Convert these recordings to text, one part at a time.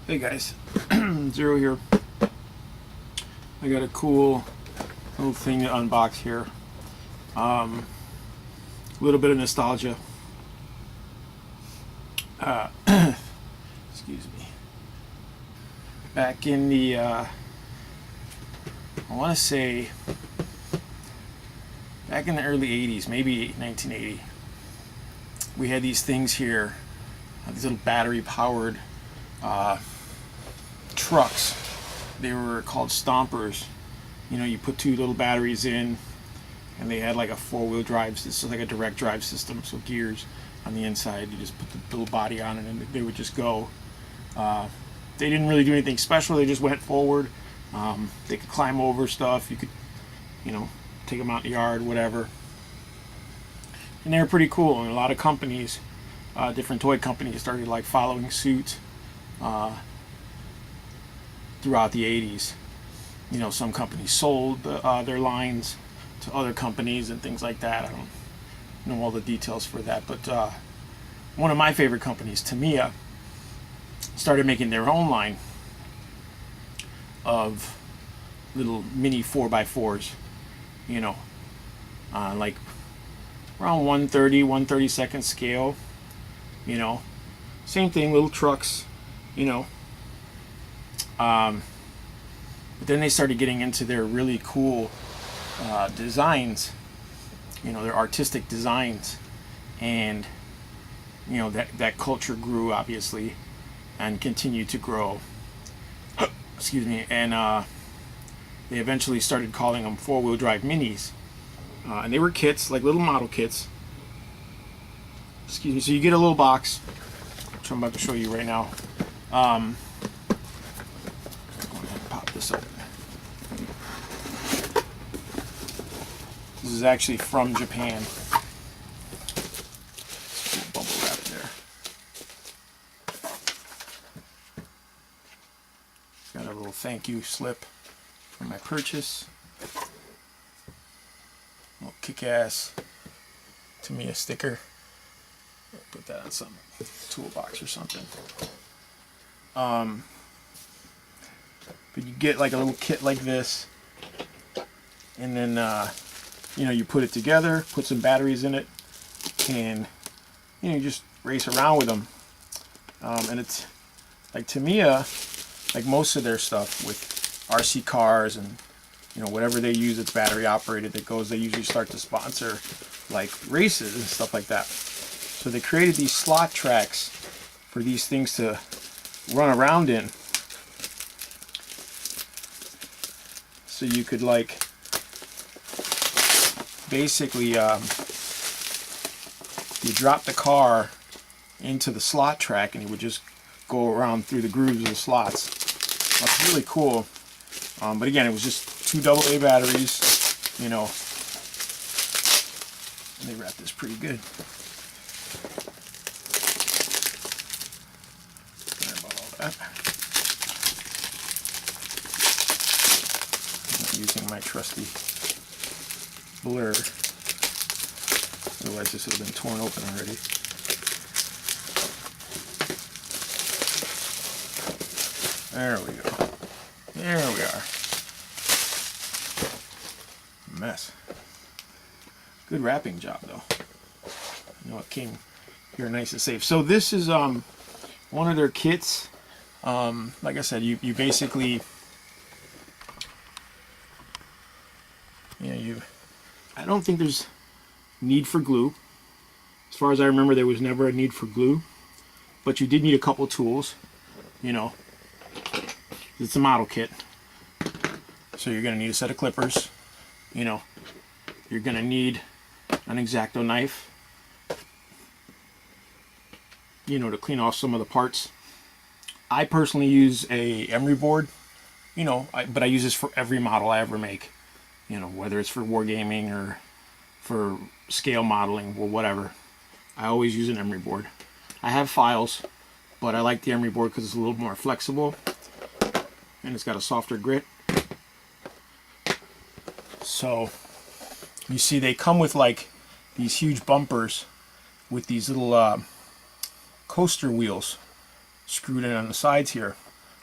Hey guys, Zero here. I got a cool little thing to unbox here. A little bit of nostalgia. Excuse me. Back in the, I want to say, back in the early 80s, maybe 1980, we had these things here, these little battery-powered trucks. They were called stompers. You know, you put two little batteries in, and they had like a four-wheel drive. This is like a direct drive system, so gears on the inside. You just put the little body on it, and they would just go. They didn't really do anything special. They just went forward. They could climb over stuff. You could, you know, take them out in the yard, whatever. And they were pretty cool. And a lot of companies, different toy companies, started like following suit throughout the 80s. You know, some companies sold their lines to other companies and things like that. I don't know all the details for that, but one of my favorite companies, Tamiya, started making their own line of little mini 4x4s, you know, like around 132nd scale, you know, same thing, little trucks, you know. But then they started getting into their really cool designs, you know, their artistic designs, and you know that culture grew obviously and continued to grow. Excuse me, and they eventually started calling them four-wheel drive minis, and they were kits, like little model kits. Excuse me. So you get a little box, which I'm about to show you right now. Go ahead and pop this open. This is actually from Japan. Cool bubble wrap there. Got a little thank you slip for my purchase. A little kick-ass Tamiya sticker. Put that on some toolbox or something. But you get like a little kit like this, and then you know, you put it together, put some batteries in it, and you know, you just race around with them. And it's like Tamiya, like most of their stuff with RC cars and you know whatever they use that's battery operated that goes, they usually start to sponsor like races and stuff like that. So they created these slot tracks for these things to run around in. So you could like basically you drop the car into the slot track and it would just go around through the grooves of the slots. That's really cool. But again, it was just two AA batteries, you know. And they wrapped this pretty good. Sorry about all that. I'm using my trusty blur. Otherwise this would have been torn open already. There we go. There we are. Mess. Good wrapping job though. You know, it came here nice and safe. So this is one of their kits. Like I said, you basically, you know, I don't think there's need for glue. As far as I remember, there was never a need for glue, but you did need a couple tools, you know. It's a model kit, so you're going to need a set of clippers, you know. You're going to need an X-Acto knife, you know, to clean off some of the parts. I personally use a emery board, you know, but I use this for every model I ever make, you know, whether it's for wargaming or for scale modeling or whatever. I always use an emery board. I have files, but I like the emery board because it's a little more flexible and it's got a softer grit. So you see they come with like these huge bumpers with these little coaster wheels screwed in on the sides here.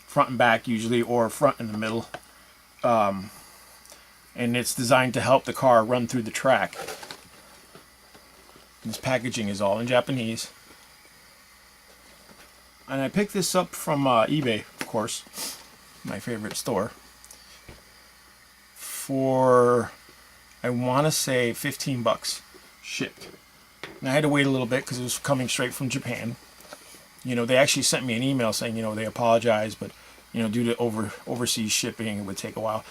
front and back usually, or front in the middle. And it's designed to help the car run through the track. This packaging is all in Japanese. And I picked this up from eBay, of course, my favorite store, for, I want to say, 15 bucks shipped. And I had to wait a little bit because it was coming straight from Japan. You know, they actually sent me an email saying, you know, they apologize, but, you know, due to overseas shipping, it would take a while.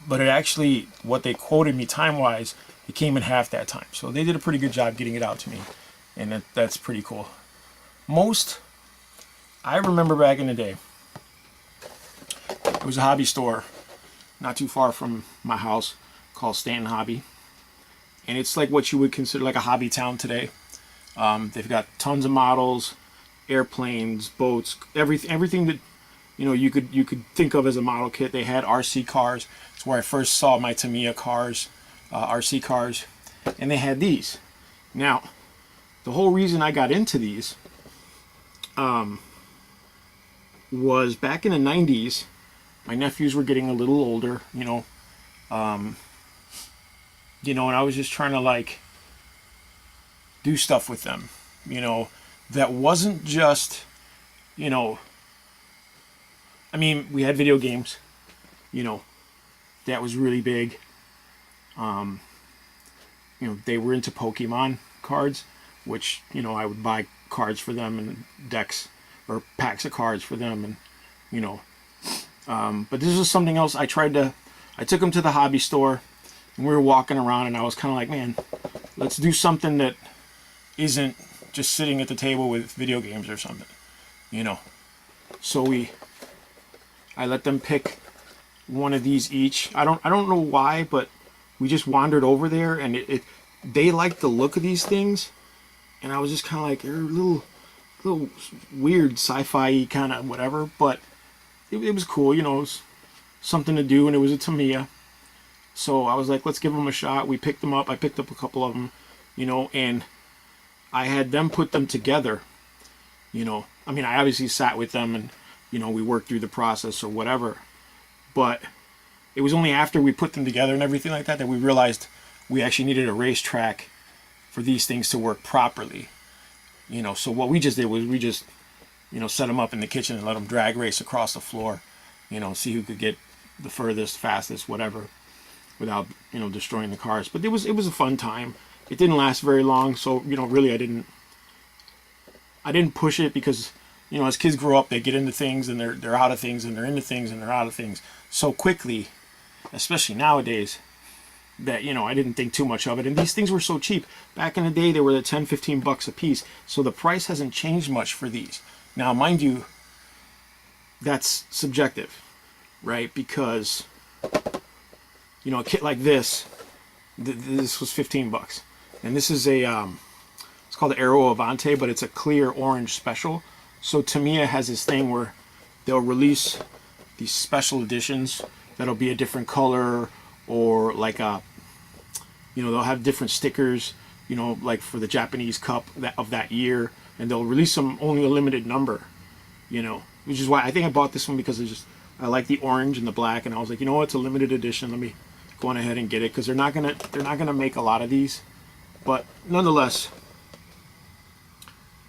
But it actually, what they quoted me time-wise, it came in half that time. So they did a pretty good job getting it out to me. And that's pretty cool. I remember back in the day, there was a hobby store not too far from my house called Stanton Hobby. And it's like what you would consider like a hobby town today. They've got tons of models, airplanes, boats, everything that, you know, you could think of as a model kit. They had RC cars. It's where I first saw my Tamiya cars, RC cars, and they had these. Now, the whole reason I got into these was back in the 90s. My nephews were getting a little older, you know, and I was just trying to like do stuff with them, you know, that wasn't just, you know, I mean, we had video games, you know, that was really big. You know, they were into Pokemon cards, which, you know, I would buy cards for them and decks or packs of cards for them, and, you know, but this was something else. I took them to the hobby store, and we were walking around, and I was kind of like, man, let's do something that isn't just sitting at the table with video games or something, you know. So I let them pick one of these each. I don't know why, but we just wandered over there, and they liked the look of these things, and I was just kind of like, they're a little weird, sci-fi kind of whatever, but it was cool, you know. It was something to do, and it was a Tamiya. So I was like, let's give them a shot. We picked them up. I picked up a couple of them, you know, and I had them put them together, you know. I mean, I obviously sat with them, and, you know, we worked through the process or whatever. But it was only after we put them together and everything like that that we realized we actually needed a racetrack for these things to work properly. You know, so what we just did was we just, you know, set them up in the kitchen and let them drag race across the floor, you know, see who could get the furthest, fastest, whatever, without, you know, destroying the cars. But it was a fun time. It didn't last very long, so, you know, really I didn't push it because, you know, as kids grow up, they get into things and they're out of things, and they're into things and they're out of things so quickly, especially nowadays, that, you know, I didn't think too much of it. And these things were so cheap. Back in the day, they were at 10, 15 bucks a piece. So the price hasn't changed much for these. Now, mind you, that's subjective, right? Because, you know, a kit like this, this was 15 bucks. And this is it's called the Aero Avante, but it's a clear orange special. So Tamiya has this thing where they'll release these special editions that'll be a different color, or like you know, they'll have different stickers, you know, like for the Japanese Cup of that year, and they'll release them only a limited number, you know, which is why I think I bought this one, because I like the orange and the black, and I was like, you know what, it's a limited edition, let me go on ahead and get it, because they're not gonna make a lot of these. But nonetheless,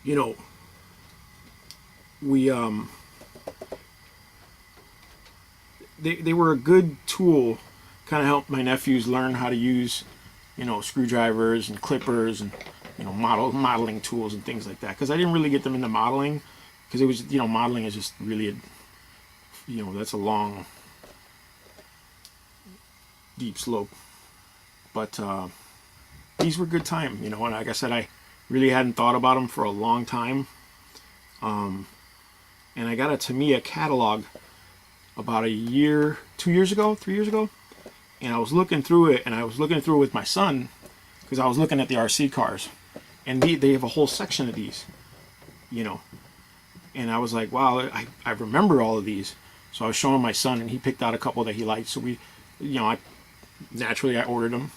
you know, we they were a good tool, kind of helped my nephews learn how to use, you know, screwdrivers and clippers and, you know, modeling tools and things like that, because I didn't really get them into modeling, because it was, you know, modeling is just really you know, that's a long, deep slope. But these were good time, you know, and like I said, I really hadn't thought about them for a long time. And I got a Tamiya catalog about 2 years ago, 3 years ago, and I was looking through it, and I was looking through it with my son, because I was looking at the RC cars, and they have a whole section of these, you know, and I was like, wow, I remember all of these. So I was showing my son, and he picked out a couple that he liked. So we, you know, I ordered them,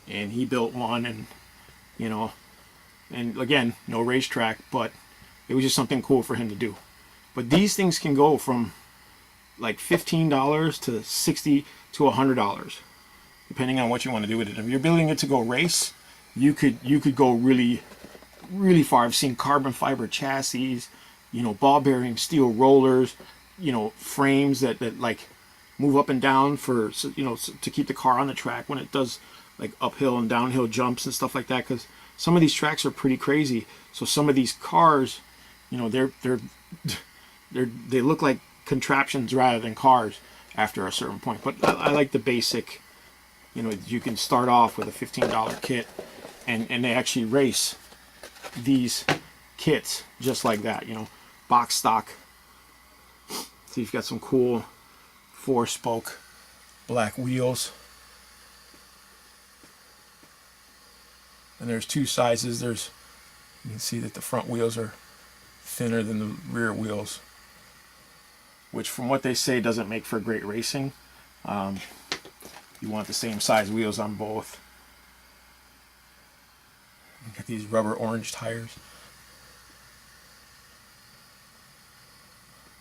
and he built one, and, you know, and again, no racetrack, but it was just something cool for him to do. But these things can go from, like $15 to $60 to $100, depending on what you want to do with it. If you're building it to go race, you could go really far. I've seen carbon fiber chassis, you know, ball bearing steel rollers, you know, frames that like move up and down for, you know, to keep the car on the track when it does like uphill and downhill jumps and stuff like that, because some of these tracks are pretty crazy. So some of these cars, you know, they look like contraptions rather than cars after a certain point. But I like the basic, you know, you can start off with a $15 kit, and they actually race these kits just like that, you know, box stock. So you've got some cool 4-spoke black wheels. And there's two sizes. You can see that the front wheels are thinner than the rear wheels, which from what they say doesn't make for great racing. You want the same size wheels on both. Got these rubber orange tires.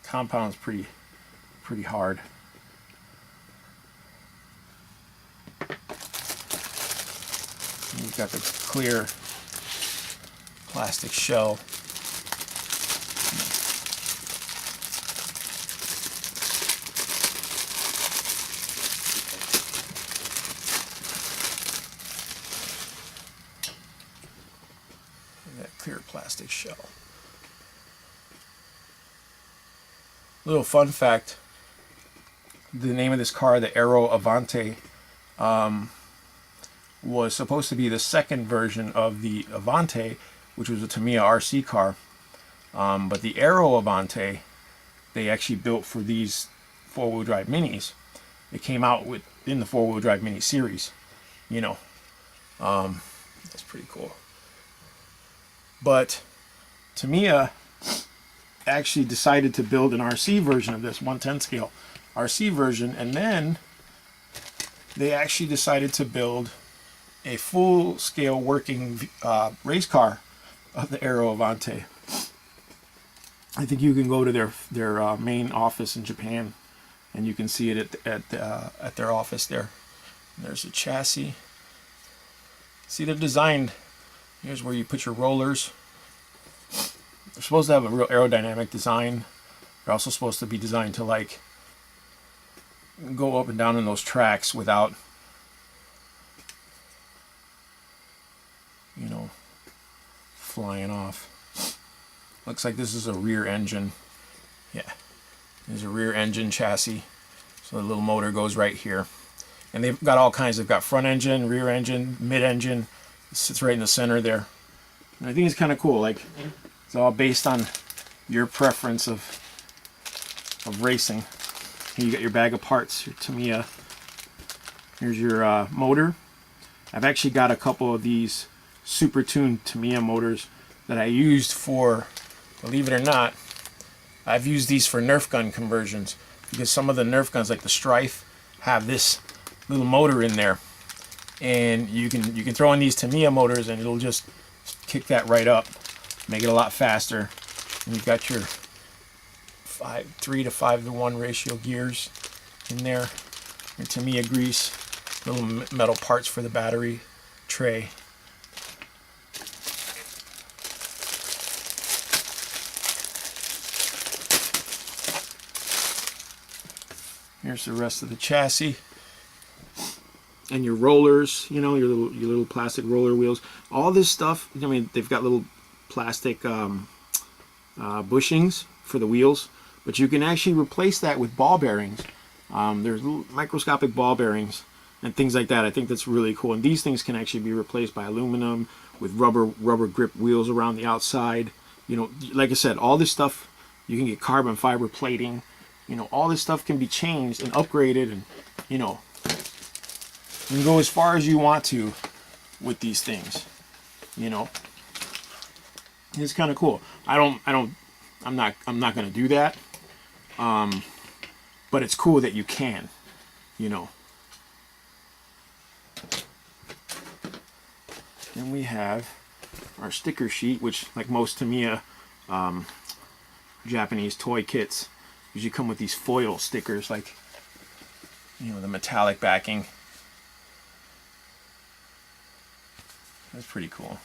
Compound's pretty hard. You've got the clear plastic shell. And that clear plastic shell. Little fun fact, the name of this car, the Aero Avante, was supposed to be the second version of the Avante, which was a Tamiya RC car. But the Aero Avante, they actually built for these 4-wheel drive minis. It came out in the 4-wheel drive mini series, you know. That's pretty cool. But Tamiya actually decided to build an RC version of this 1/10 scale RC version, and then they actually decided to build a full-scale working race car of the Aero Avante. I think you can go to their main office in Japan, and you can see it at their office there. And there's a chassis. See, they're designed. Here's where you put your rollers. They're supposed to have a real aerodynamic design. They're also supposed to be designed to like go up and down in those tracks without, you know, flying off. Looks like this is a rear engine. Yeah, there's a rear engine chassis. So the little motor goes right here. And they've got all kinds. They've got front engine, rear engine, mid engine. It sits right in the center there. And I think it's kind of cool. Like, it's all based on your preference of racing. Here you got your bag of parts, your Tamiya. Here's your motor. I've actually got a couple of these super tuned Tamiya motors that I used for, believe it or not, I've used these for Nerf gun conversions, because some of the Nerf guns, like the Strife, have this little motor in there, and you can throw in these Tamiya motors and it'll just kick that right up, make it a lot faster. And you've got your 3 to 5 to 1 ratio gears in there, your Tamiya grease, little metal parts for the battery tray. Here's the rest of the chassis. And your rollers, you know, your little plastic roller wheels. All this stuff, I mean, they've got little plastic bushings for the wheels, but you can actually replace that with ball bearings. There's little microscopic ball bearings and things like that. I think that's really cool. And these things can actually be replaced by aluminum with rubber grip wheels around the outside. You know, like I said, all this stuff, you can get carbon fiber plating. You know, all this stuff can be changed and upgraded, and, you know, you can go as far as you want to with these things. You know, it's kind of cool. I'm not going to do that. But it's cool that you can, you know. Then we have our sticker sheet, which, like most Tamiya Japanese toy kits, usually come with these foil stickers, like, you know, the metallic backing. That's pretty cool.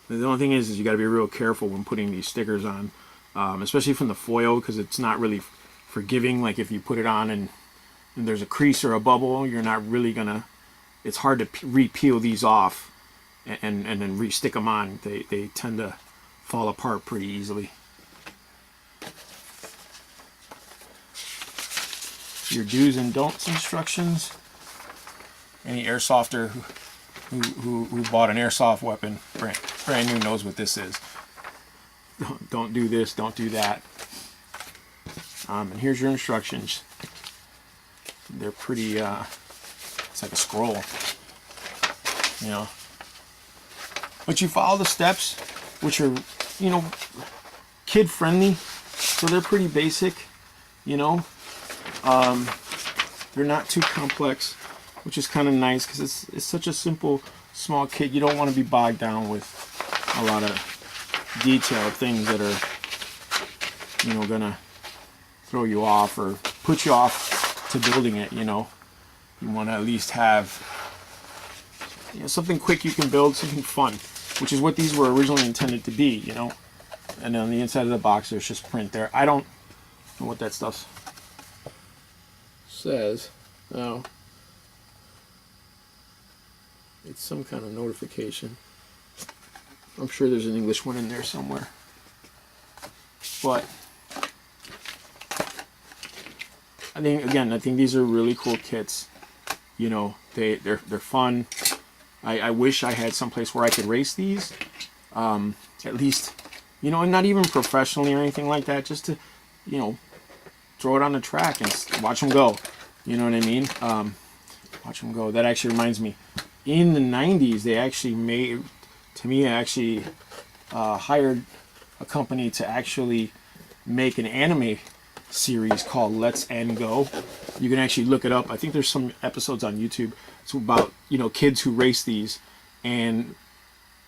The only thing is you got to be real careful when putting these stickers on, especially from the foil, because it's not really forgiving. Like if you put it on and there's a crease or a bubble, you're not really gonna. It's hard to re-peel these off and then re-stick them on. They tend to fall apart pretty easily. Your do's and don'ts instructions. Any airsofter who bought an airsoft weapon brand new knows what this is. Don't do this, don't do that. And here's your instructions. They're pretty, it's like a scroll, you know. But you follow the steps, which are, you know, kid friendly, so they're pretty basic, you know. They're not too complex, which is kind of nice because it's such a simple, small kit. You don't want to be bogged down with a lot of detailed things that are, you know, gonna throw you off or put you off to building it. You know, you want to at least have, you know, something quick you can build, something fun, which is what these were originally intended to be. You know, and on the inside of the box, there's just print there. I don't know what that stuff says. Oh, it's some kind of notification. I'm sure there's an English one in there somewhere. But I think these are really cool kits. You know, they're fun. I wish I had someplace where I could race these. At least, you know, and not even professionally or anything like that, just to, you know, throw it on the track and watch them go. You know what I mean? Watch them go. That actually reminds me. In the 90s, they actually made, Tamiya actually hired a company to actually make an anime series called Let's End Go. You can actually look it up. I think there's some episodes on YouTube. It's about, you know, kids who race these. And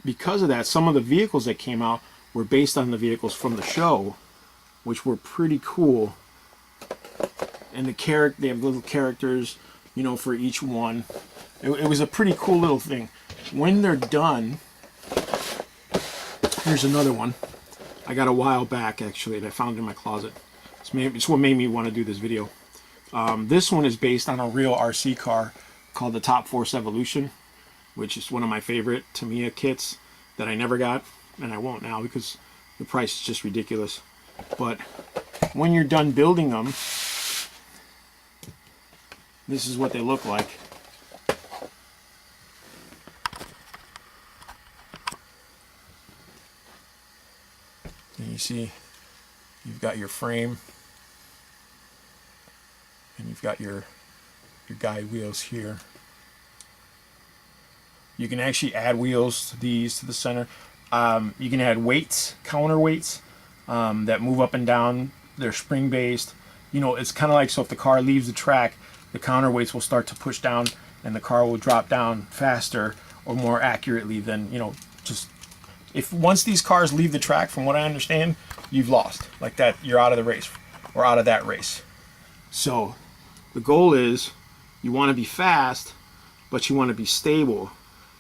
because of that, some of the vehicles that came out were based on the vehicles from the show, which were pretty cool. And they have little characters, you know, for each one. It was a pretty cool little thing. When they're done, here's another one I got a while back, actually, that I found in my closet. It's what made me want to do this video. This one is based on a real RC car called the Top Force Evolution, which is one of my favorite Tamiya kits that I never got, and I won't now because the price is just ridiculous. But when you're done building them, this is what they look like. And you see, you've got your frame, and you've got your guide wheels here. You can actually add wheels to these to the center. You can add weights, counterweights, that move up and down. They're spring based. You know, it's kind of like, so if the car leaves the track, the counterweights will start to push down and the car will drop down faster or more accurately than, you know, just if once these cars leave the track, from what I understand, you've lost. Like that, you're out of the race or out of that race. So the goal is you want to be fast, but you want to be stable,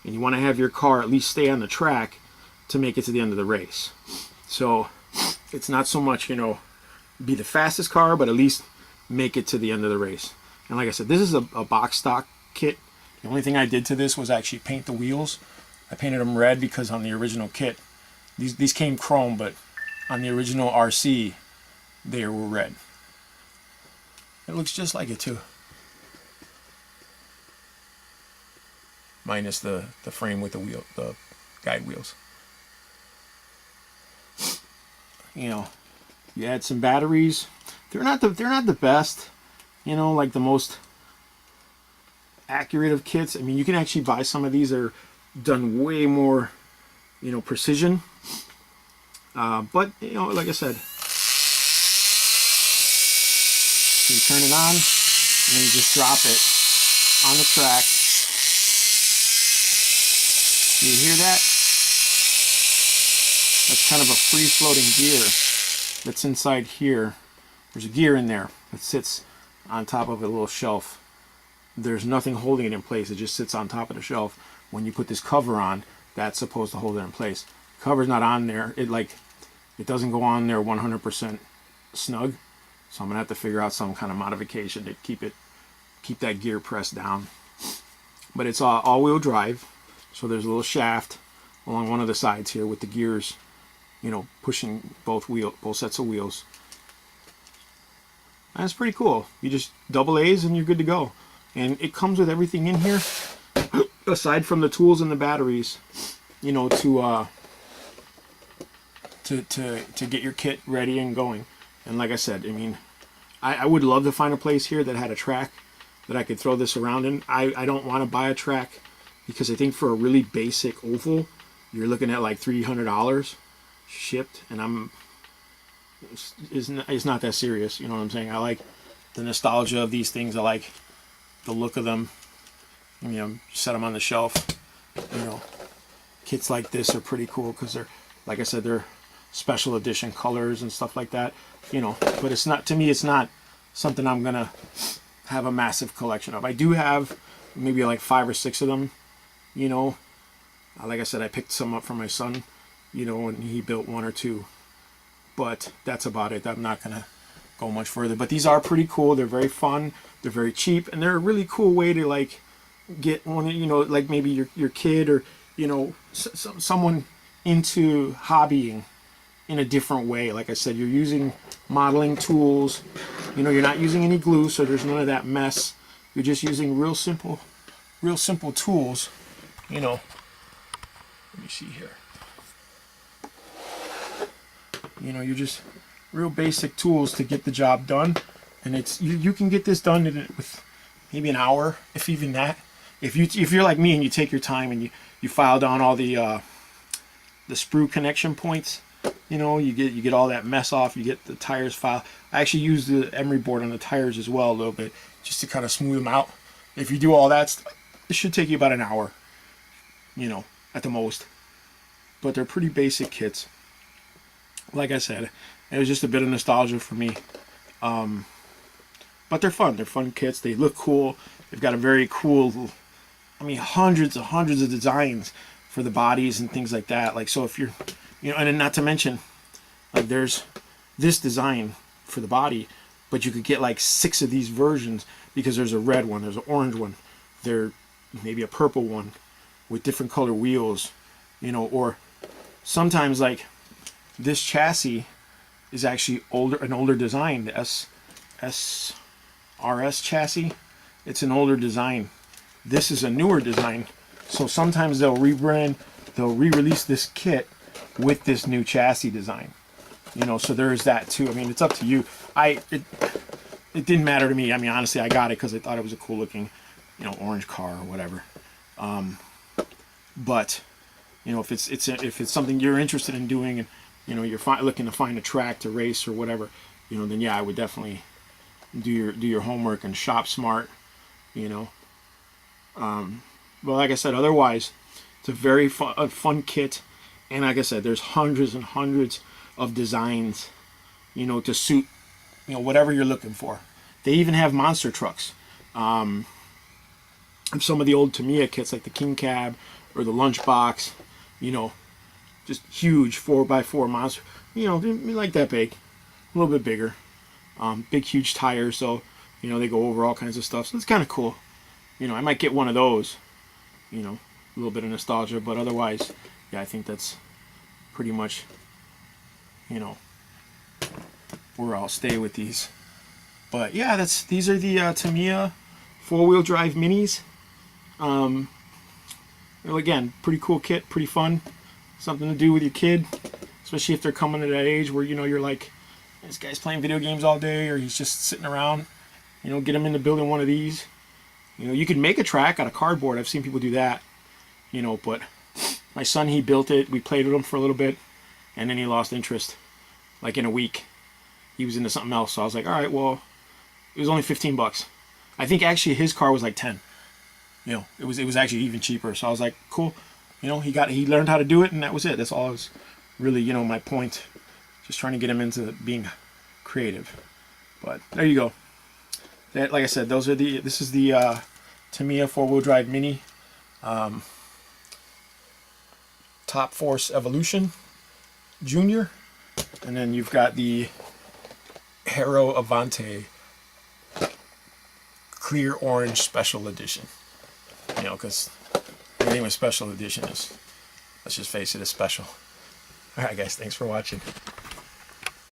and you want to have your car at least stay on the track to make it to the end of the race. So it's not so much, you know, be the fastest car, but at least make it to the end of the race. And like I said, this is a box stock kit. The only thing I did to this was actually paint the wheels. I painted them red because on the original kit, these came chrome, but on the original RC, they were red. It looks just like it too. Minus the frame with the guide wheels. You know, you add some batteries. They're not the best, you know, like the most accurate of kits. I mean, you can actually buy some of these that are done way more, you know, precision. But you know, like I said, you turn it on and then you just drop it on the track. You hear that? That's kind of a free floating gear that's inside here. there's a gear in there that sits on top of a little shelf. There's nothing holding it in place. It just sits on top of the shelf. When you put this cover on, that's supposed to hold it in place. The cover's not on there. It doesn't go on there 100% snug. So I'm gonna have to figure out some kind of modification to keep that gear pressed down. But it's all-wheel drive, so there's a little shaft along one of the sides here with the gears, you know, pushing both sets of wheels. That's pretty cool. You just double A's and you're good to go. And it comes with everything in here, aside from the tools and the batteries, you know, to get your kit ready and going. And like I said, I mean, I would love to find a place here that had a track that I could throw this around in. I don't want to buy a track because I think for a really basic oval, you're looking at like $300 shipped, and it's not that serious. You know what I'm saying? I like the nostalgia of these things. I like the look of them. You know, set them on the shelf. You know, kits like this are pretty cool because they're, like I said, they're special edition colors and stuff like that. You know, but it's not, to me, it's not something I'm gonna have a massive collection of. I do have maybe like 5 or 6 of them. You know, like I said, I picked some up for my son, you know, and he built 1 or 2. But that's about it. I'm not gonna go much further. But these are pretty cool. They're very fun. They're very cheap, and they're a really cool way to like get one. You know, like maybe your kid or, you know, someone into hobbying in a different way. Like I said, you're using modeling tools. You know, you're not using any glue, so there's none of that mess. You're just using real simple tools. You know, let me see here. You know, you're just real basic tools to get the job done, and it's you can get this done with maybe an hour, if even that. If you're like me and you take your time and you file down all the sprue connection points, you know, you get all that mess off. You get the tires filed. I actually use the emery board on the tires as well a little bit, just to kind of smooth them out. If you do all that stuff, it should take you about an hour, you know, at the most. But they're pretty basic kits. Like I said, it was just a bit of nostalgia for me. But they're fun. They're fun kits. They look cool. They've got a very cool, I mean, hundreds of designs for the bodies and things like that. Like, so if you're, you know, and then not to mention, like, there's this design for the body, but you could get like 6 of these versions, because there's a red one, there's an orange one, there maybe a purple one with different color wheels, you know, or sometimes like this chassis is actually an older design, the SRS chassis. It's an older design. This is a newer design. So sometimes they'll rebrand, they'll re-release this kit with this new chassis design. You know, so there is that too. I mean, it's up to you. It didn't matter to me. I mean, honestly, I got it because I thought it was a cool looking, you know, orange car or whatever. But you know, if it's something you're interested in doing, and you know, you're looking to find a track to race or whatever, you know, then yeah, I would definitely do your homework and shop smart, you know. But like I said, otherwise, it's a very fun kit, and like I said, there's hundreds and hundreds of designs, you know, to suit, you know, whatever you're looking for. They even have monster trucks. Some of the old Tamiya kits, like the King Cab or the Lunchbox, you know, just huge 4x4 monster, you know, like that big, a little bit bigger, big huge tires, so you know, they go over all kinds of stuff, so it's kind of cool. You know, I might get one of those, you know, a little bit of nostalgia, but otherwise, yeah, I think that's pretty much, you know, where I'll stay with these. But yeah, these are the Tamiya 4-wheel drive minis. Again, pretty cool kit, pretty fun, something to do with your kid, especially if they're coming to that age where, you know, you're like, this guy's playing video games all day, or he's just sitting around. You know, get him into building one of these. You know, you can make a track out of cardboard. I've seen people do that. You know, but my son, he built it. We played with him for a little bit, and then he lost interest. Like in a week, he was into something else. So I was like, all right, well, it was only $15. I think actually his car was like 10. You know, it was actually even cheaper. So I was like, cool. You know, he learned how to do it, and that was it. That's all. Was really, you know, my point. Just trying to get him into being creative. But there you go. That, like I said, those are the. This is the Tamiya 4-wheel drive Mini Top Force Evolution Junior, and then you've got the Aero Avante Clear Orange Special Edition. You know, because anything with special edition is, let's just face it, is special. All right, guys, thanks for watching.